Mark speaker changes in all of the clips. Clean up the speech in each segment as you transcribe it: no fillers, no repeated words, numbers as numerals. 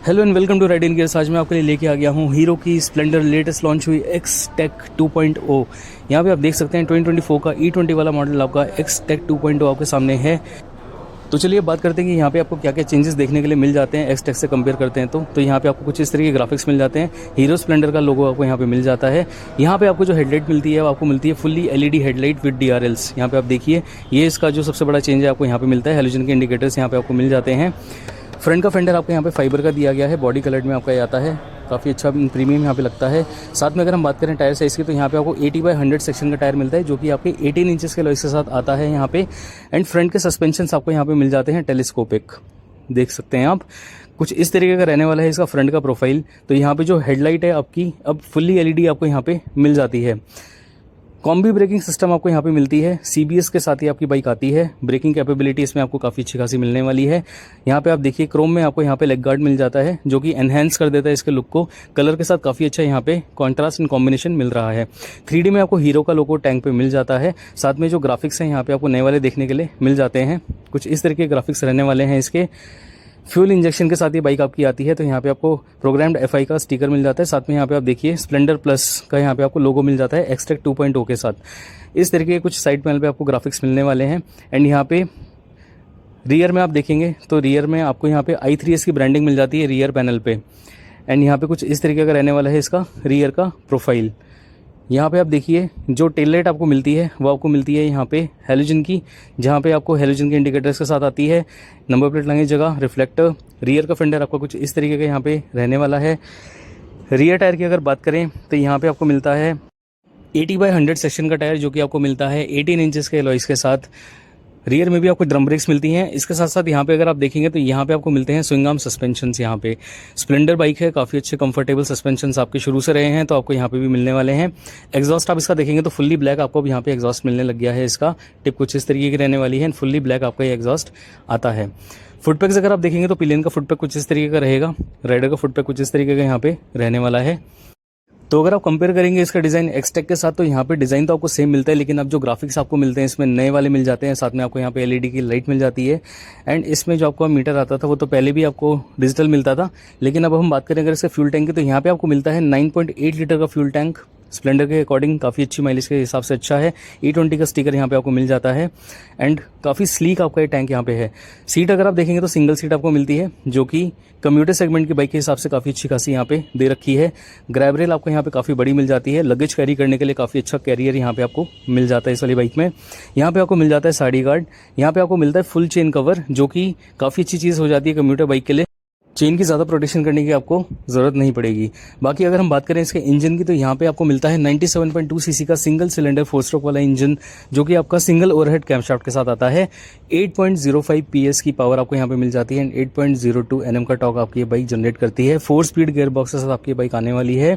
Speaker 1: Hello and welcome to Ride in Gears. आज मैं आपके लिए लेके आ गया हूँ हीरो की स्प्लेंडर लेटेस्ट लॉन्च हुई X-Tech 2.0। यहाँ पे आप देख सकते हैं 2024 का E20 वाला मॉडल आपका X-Tech 2.0 आपके सामने है। तो चलिए बात करते हैं कि यहाँ पे आपको क्या क्या चेंजेस देखने के लिए मिल जाते हैं X-Tech से कंपेयर करते हैं तो यहाँ पे आपको कुछ इस तरह के ग्राफिक्स मिल जाते हैं। हीरो स्प्लेंडर का लोगो आपको यहाँ पे मिल जाता है। यहाँ पे आपको जो हेडलाइट मिलती है वो आपको मिलती है fully LED headlight with DRLs। यहाँ पे आप देखिए ये इसका जो सबसे बड़ा चेंज है आपको यहाँ पे मिलता है। हेलोजन के इंडिकेटर्स यहाँ पे आपको मिल जाते हैं। फ्रंट का फेंडर आपको यहाँ पे फाइबर का दिया गया है, बॉडी कलर में आपका ये आता है, काफ़ी अच्छा प्रीमियम यहाँ पे लगता है। साथ में अगर हम बात करें टायर साइज़ की तो यहाँ पे आपको 80/100 सेक्शन का टायर मिलता है जो कि आपके 18 इंचेस के लॉइस के साथ आता है यहाँ पे। एंड फ्रंट के सस्पेंशन आपको यहाँ पे मिल जाते हैं टेलीस्कोपिक, देख सकते हैं आप। कुछ इस तरीके का रहने वाला है इसका फ्रंट का प्रोफाइल। तो यहाँ पे जो हेडलाइट है आपकी अब फुल्ली LED आपको यहाँ पे मिल जाती है। कॉम्बी ब्रेकिंग सिस्टम आपको यहाँ पे मिलती है, CBS के साथ ही आपकी बाइक आती है। ब्रेकिंग कैपेबिलिटी इसमें आपको काफ़ी अच्छी खासी मिलने वाली है। यहाँ पे आप देखिए क्रोम में आपको यहाँ पे लेग गार्ड मिल जाता है जो कि एनहेंस कर देता है इसके लुक को। कलर के साथ काफ़ी अच्छा यहाँ पे कॉन्ट्रास्ट एंड कॉम्बिनेशन मिल रहा है। 3D में आपको हीरो का लोगो टैंक पे मिल जाता है। साथ में जो ग्राफिक्स हैं यहाँ पे आपको नए वाले देखने के लिए मिल जाते हैं। कुछ इस तरह के ग्राफिक्स रहने वाले हैं इसके। फ्यूल इंजेक्शन के साथ ये बाइक आपकी आती है। तो यहाँ पे आपको प्रोग्राम्ड FI का स्टिकर मिल जाता है। साथ में यहाँ पे आप देखिए स्प्लेंडर प्लस का यहाँ पे आपको लोगो मिल जाता है X-Tech 2.0 के साथ। इस तरीके के कुछ साइड पैनल पे आपको ग्राफिक्स मिलने वाले हैं। एंड यहाँ पे रियर में आप देखेंगे तो रियर में आपको यहाँ पे i3S की ब्रांडिंग मिल जाती है रियर पैनल पे। एंड यहाँ पे कुछ इस तरीके का रहने वाला है इसका रियर का प्रोफाइल। यहाँ पे आप देखिए जो टेल लाइट आपको मिलती है वो आपको मिलती है यहाँ पे हेलोजन की, जहाँ पे आपको हेलोजन के इंडिकेटर्स के साथ आती है। नंबर प्लेट लगने की जगह रिफ्लेक्टर। रियर का फेंडर आपका कुछ इस तरीके का यहाँ पे रहने वाला है। रियर टायर की अगर बात करें तो यहाँ पे आपको मिलता है 80/100 सेक्शन का टायर जो कि आपको मिलता है 18 इंचेस के अलॉयज के साथ। रियर में भी आपको ड्रम ब्रेक्स मिलती हैं। इसके साथ साथ यहाँ पे अगर आप देखेंगे तो यहाँ पे आपको मिलते हैं स्विंग आर्म सस्पेंशंस। यहाँ पे स्प्लेंडर बाइक है, काफ़ी अच्छे कंफर्टेबल सस्पेंशंस आपके शुरू से रहे हैं तो आपको यहाँ पे भी मिलने वाले हैं। एग्जॉस्ट आप इसका देखेंगे तो फुल्ली ब्लैक आपको यहाँ पे एग्जॉस्ट मिलने लग गया है। इसका टिप कुछ इस तरीके की रहने वाली है। फुल्ली ब्लैक आपका ये एग्जॉस्ट आता है। फुटपैक्स अगर आप देखेंगे तो पिलियन का फुटपैक कुछ इस तरीके का रहेगा, राइडर का फुटपैक कुछ इस तरीके का यहाँ पे रहने वाला है। तो अगर आप कंपेयर करेंगे इसका डिज़ाइन X-Tech के साथ तो यहाँ पे डिज़ाइन तो आपको सेम मिलता है, लेकिन अब जो ग्राफिक्स आपको मिलते हैं इसमें नए वाले मिल जाते हैं। साथ में आपको यहाँ पे LED की लाइट मिल जाती है। एंड इसमें जो आपको मीटर आता था वो तो पहले भी आपको डिजिटल मिलता था, लेकिन अब हम बात करें अगर इसके फ्यूल टैंक की तो यहाँ पे आपको मिलता है 9.8 लीटर का फ्यूल टैंक। स्प्लेंडर के अकॉर्डिंग काफ़ी अच्छी माइलेज के हिसाब से अच्छा है। E20 का स्टिकर यहाँ पे आपको मिल जाता है। एंड काफ़ी स्लीक आपका ये टैंक यहाँ पे है। सीट अगर आप देखेंगे तो सिंगल सीट आपको मिलती है जो कि कम्यूटर सेगमेंट की बाइक के हिसाब से काफ़ी अच्छी खासी यहाँ पे दे रखी है। ग्रैब रेल आपको यहाँ पे काफ़ी बड़ी मिल जाती है। लगेज कैरी करने के लिए काफ़ी अच्छा कैरियर यहाँ पे आपको मिल जाता है इस वाली बाइक में। यहाँ पे आपको मिल जाता है साइड गार्ड। यहाँ पे आपको मिलता है फुल चेन कवर जो कि काफ़ी अच्छी चीज़ हो जाती है कम्यूटर बाइक के लिए। चेन की ज़्यादा प्रोटेक्शन करने की आपको ज़रूरत नहीं पड़ेगी। बाकी अगर हम बात करें इसके इंजन की तो यहाँ पे आपको मिलता है 97.2 सीसी का सिंगल सिलेंडर 4 स्ट्रोक वाला इंजन जो कि आपका सिंगल ओवरहेड कैमशाफ्ट के साथ आता है। 8.05 PS की पावर आपको यहाँ पे मिल जाती है। 8.02 Nm का टॉर्क आपकी ये बाइक जनरेट करती है। 4 स्पीड गियर बॉक्स के साथ आपकी बाइक आने वाली है।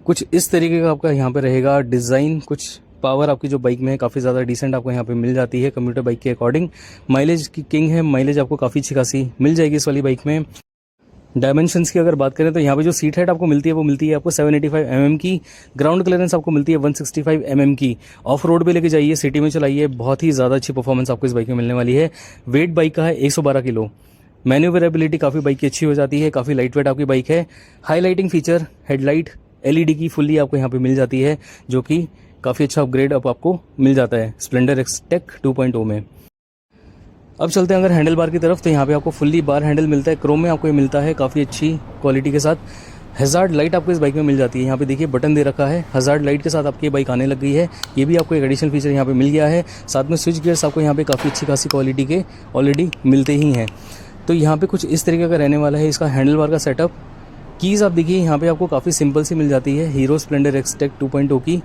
Speaker 1: कुछ इस तरीके का आपका यहाँ पे रहेगा डिज़ाइन। कुछ पावर आपकी जो बाइक में है काफ़ी ज़्यादा डिसेंट आपको यहाँ पे मिल जाती है कम्यूटर बाइक के अकॉर्डिंग। माइलेज की किंग है, माइलेज आपको काफ़ी अच्छी खासी मिल जाएगी इस वाली बाइक में। डायमेंशंस की अगर बात करें तो यहाँ पे जो सीट हाइट आपको मिलती है वो मिलती है आपको 785 mm की। ग्राउंड क्लियरेंस आपको मिलती है 165 mm की। ऑफ रोड पे लेके जाइए, सिटी में चलाइए, बहुत ही ज़्यादा अच्छी परफॉर्मेंस आपको इस बाइक में मिलने वाली है। वेट बाइक का है 112 किलो। मैन्यूवरेबिलिटी काफ़ी बाइक की अच्छी हो जाती है, काफ़ी लाइट वेट आपकी बाइक है। हाईलाइटिंग फीचर हेडलाइट LED की फुल्ली आपको यहाँ पे मिल जाती है जो कि काफ़ी अच्छा अपग्रेड अब आपको मिल जाता है स्प्लेंडर X-Tech 2.0 में। अब चलते हैं अगर हैंडल बार की तरफ तो यहाँ पे आपको फुल्ली बार हैंडल मिलता है। क्रोम में आपको ये मिलता है काफ़ी अच्छी क्वालिटी के साथ। हज़ार्ड लाइट आपको इस बाइक में मिल जाती है। यहाँ पे देखिए बटन दे रखा है, हज़ार्ड लाइट के साथ आपकी बाइक आने लग गई है। ये भी आपको एक एडिशनल फीचर यहाँ पे मिल गया है। साथ में स्विच गियर्स आपको यहाँ पे काफ़ी अच्छी खासी क्वालिटी के ऑलरेडी मिलते ही हैं। तो यहाँ पे कुछ इस तरीके का रहने वाला है इसका हैंडल बार का सेटअप। कीज़ आप देखिए यहाँ पे आपको काफ़ी सिंपल सी मिल जाती है हीरो स्प्लेंडर X-Tech 2.0 की।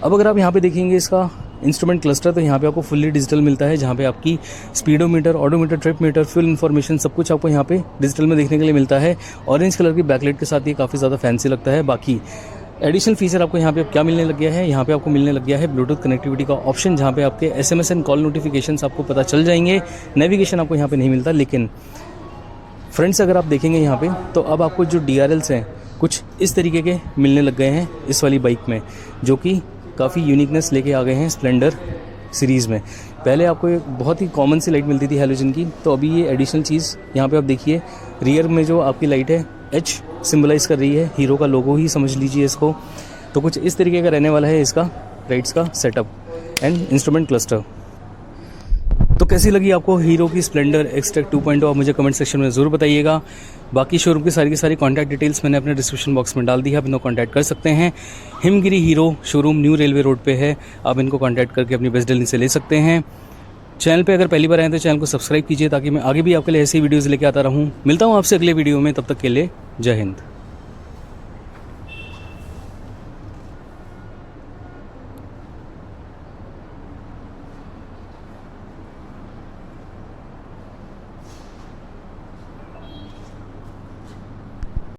Speaker 1: अब अगर आप यहाँ पे देखेंगे इसका इंस्ट्रूमेंट क्लस्टर तो यहाँ पे आपको फुल्ली डिजिटल मिलता है, जहाँ पे आपकी speedometer, odometer, trip meter, fuel information सब कुछ आपको यहाँ पे डिजिटल में देखने के लिए मिलता है। ऑरेंज कलर की बैकलाइट के साथ ये काफ़ी ज़्यादा फैंसी लगता है। बाकी एडिशनल फीचर आपको यहाँ पे क्या मिलने लग गया है, यहाँ पे आपको मिलने लग गया है ब्लूटूथ कनेक्टिविटी का ऑप्शन, जहाँ पे आपके SMS एंड कॉल नोटिफिकेशंस आपको पता चल जाएंगे। नेविगेशन आपको यहाँ पे नहीं मिलता, लेकिन फ्रेंड्स अगर आप देखेंगे यहाँ पे तो अब आपको जो DRLs हैं कुछ इस तरीके के मिलने लग गए हैं इस वाली बाइक में, जो कि काफ़ी यूनिकनेस लेके आ गए हैं स्प्लेंडर सीरीज़ में। पहले आपको एक बहुत ही कॉमन सी लाइट मिलती थी हैलोजन की, तो अभी ये एडिशनल चीज़ यहाँ पे आप देखिए, रियर में जो आपकी लाइट है एच सिम्बलाइज़ कर रही है, हीरो का लोगो ही समझ लीजिए इसको। तो कुछ इस तरीके का रहने वाला है इसका लाइट्स का सेटअप एंड इंस्ट्रूमेंट क्लस्टर। तो कैसी लगी आपको हीरो की स्प्लेंडर एक्सटेक 2.0 आप मुझे कमेंट सेक्शन में ज़रूर बताइएगा। बाकी शोरूम की सारी कॉन्टैक्ट डिटेल्स मैंने अपने डिस्क्रिप्शन बॉक्स में डाल दी है, आप इनको कॉन्टैक्ट कर सकते हैं। Himgiri hero showroom new railway road पे है, आप इनको कॉन्टैक्ट करके अपनी बेस्ट डील से ले सकते हैं। चैनल पे अगर पहली बार आए तो चैनल को सब्सक्राइब कीजिए ताकि मैं आगे भी आपके लिए ऐसी वीडियोज़ लेके आता रहूँ। मिलता हूँ आपसे अगले वीडियो में, तब तक के लिए जय हिंद।